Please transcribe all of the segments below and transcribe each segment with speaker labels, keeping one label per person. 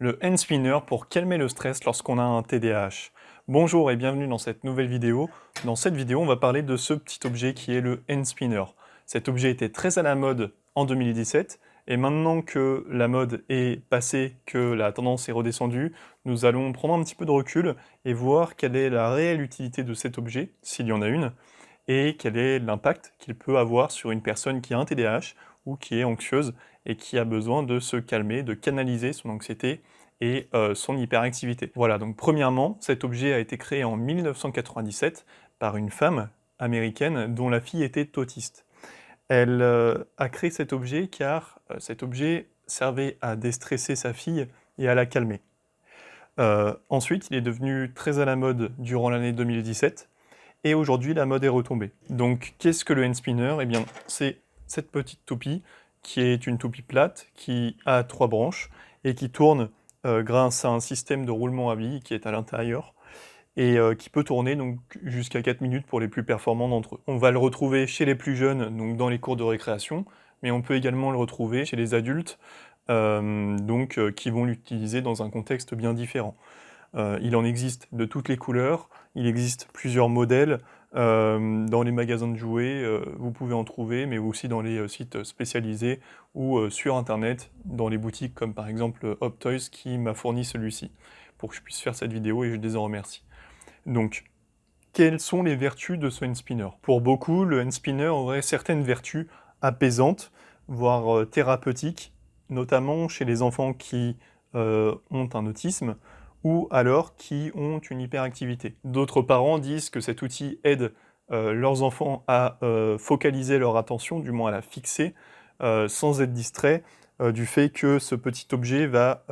Speaker 1: Le hand spinner pour calmer le stress lorsqu'on a un TDAH. Bonjour et bienvenue dans cette nouvelle vidéo. Dans cette vidéo, on va parler de ce petit objet qui est le hand spinner. Cet objet était très à la mode en 2017 et maintenant que la mode est passée, que la tendance est redescendue, nous allons prendre un petit peu de recul et voir quelle est la réelle utilité de cet objet, s'il y en a une, et quel est l'impact qu'il peut avoir sur une personne qui a un TDAH ou qui est anxieuse et qui a besoin de se calmer, de canaliser son anxiété et son hyperactivité. Voilà, donc premièrement, cet objet a été créé en 1997 par une femme américaine dont la fille était autiste. Elle a créé cet objet car cet objet servait à déstresser sa fille et à la calmer. Ensuite, il est devenu très à la mode durant l'année 2017 et aujourd'hui, la mode est retombée. Donc, qu'est-ce que le hand spinner? Eh bien, c'est cette petite toupie qui est une toupie plate, qui a 3 branches et qui tourne grâce à un système de roulement à billes qui est à l'intérieur et qui peut tourner donc jusqu'à 4 minutes pour les plus performants d'entre eux. On va le retrouver chez les plus jeunes, donc dans les cours de récréation, mais on peut également le retrouver chez les adultes, qui vont l'utiliser dans un contexte bien différent. Il en existe de toutes les couleurs, il existe plusieurs modèles, dans les magasins de jouets, vous pouvez en trouver, mais aussi dans les sites spécialisés ou sur internet, dans les boutiques comme par exemple Hop Toys qui m'a fourni celui-ci, pour que je puisse faire cette vidéo et je les en remercie. Donc, quelles sont les vertus de ce hand spinner? Pour beaucoup, le hand spinner aurait certaines vertus apaisantes, voire thérapeutiques, notamment chez les enfants qui ont un autisme ou alors qui ont une hyperactivité. D'autres parents disent que cet outil aide leurs enfants à focaliser leur attention, du moins à la fixer, sans être distraits du fait que ce petit objet va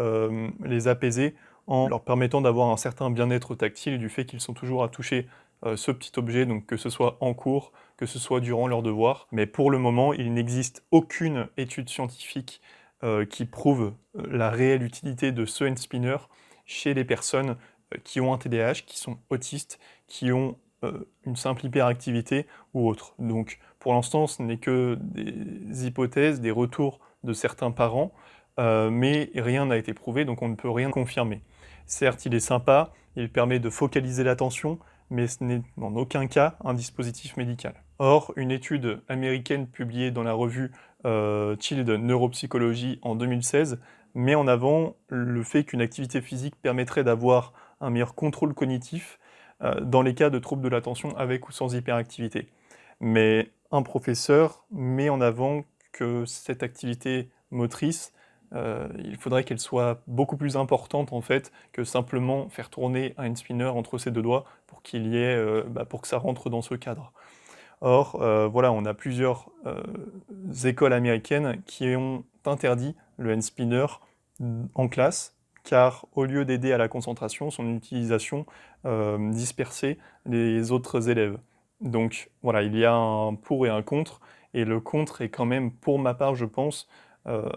Speaker 1: les apaiser en leur permettant d'avoir un certain bien-être tactile du fait qu'ils sont toujours à toucher ce petit objet, donc que ce soit en cours, que ce soit durant leurs devoirs. Mais pour le moment, il n'existe aucune étude scientifique qui prouve la réelle utilité de ce hand spinner chez les personnes qui ont un TDAH, qui sont autistes, qui ont une simple hyperactivité ou autre. Donc pour l'instant, ce n'est que des hypothèses, des retours de certains parents, mais rien n'a été prouvé, donc on ne peut rien confirmer. Certes, il est sympa, il permet de focaliser l'attention, mais ce n'est en aucun cas un dispositif médical. Or, une étude américaine publiée dans la revue Child Neuropsychology en 2016 met en avant le fait qu'une activité physique permettrait d'avoir un meilleur contrôle cognitif dans les cas de troubles de l'attention avec ou sans hyperactivité. Mais un professeur met en avant que cette activité motrice, il faudrait qu'elle soit beaucoup plus importante en fait que simplement faire tourner un hand spinner entre ses deux doigts pour qu'il y ait, pour que ça rentre dans ce cadre. Or, voilà, on a plusieurs écoles américaines qui ont interdit le hand spinner en classe, car au lieu d'aider à la concentration, son utilisation dispersait les autres élèves. Donc voilà, il y a un pour et un contre, et le contre est quand même, pour ma part, je pense,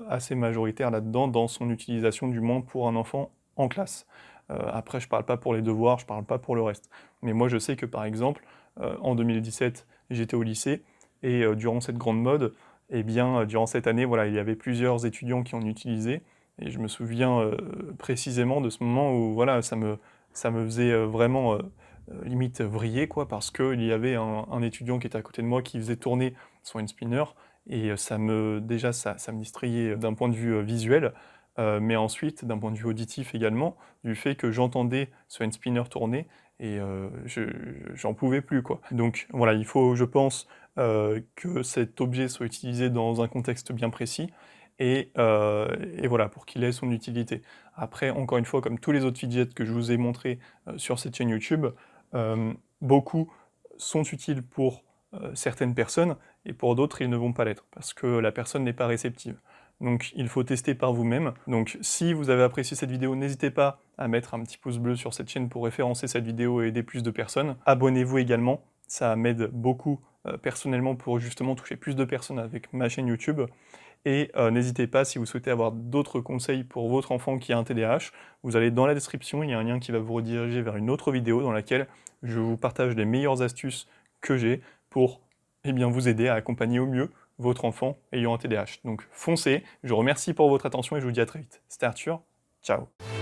Speaker 1: assez majoritaire là-dedans, dans son utilisation, du moins pour un enfant en classe. Après, je parle pas pour les devoirs, je parle pas pour le reste. Mais moi, je sais que, par exemple, en 2017, j'étais au lycée, et durant cette grande mode, eh bien, durant cette année, voilà, il y avait plusieurs étudiants qui en utilisaient, et je me souviens précisément de ce moment où, voilà, ça me faisait vraiment limite vriller, quoi, parce qu'il y avait un étudiant qui était à côté de moi qui faisait tourner son hand spinner, et déjà, ça me distrayait d'un point de vue visuel, mais ensuite, d'un point de vue auditif également, du fait que j'entendais ce hand spinner tourner, et j'en pouvais plus, quoi. Donc voilà, il faut, je pense, que cet objet soit utilisé dans un contexte bien précis, et voilà, pour qu'il ait son utilité. Après, encore une fois, comme tous les autres fidgets que je vous ai montrés sur cette chaîne YouTube, beaucoup sont utiles pour certaines personnes, et pour d'autres, ils ne vont pas l'être, parce que la personne n'est pas réceptive. Donc il faut tester par vous-même. Donc si vous avez apprécié cette vidéo, n'hésitez pas à mettre un petit pouce bleu sur cette chaîne pour référencer cette vidéo et aider plus de personnes. Abonnez-vous également, ça m'aide beaucoup personnellement pour justement toucher plus de personnes avec ma chaîne YouTube. Et n'hésitez pas, si vous souhaitez avoir d'autres conseils pour votre enfant qui a un TDAH, vous allez dans la description, il y a un lien qui va vous rediriger vers une autre vidéo dans laquelle je vous partage les meilleures astuces que j'ai pour bien, vous aider à accompagner au mieux votre enfant ayant un TDAH. Donc foncez, je vous remercie pour votre attention et je vous dis à très vite. C'était Arthur, Ciao.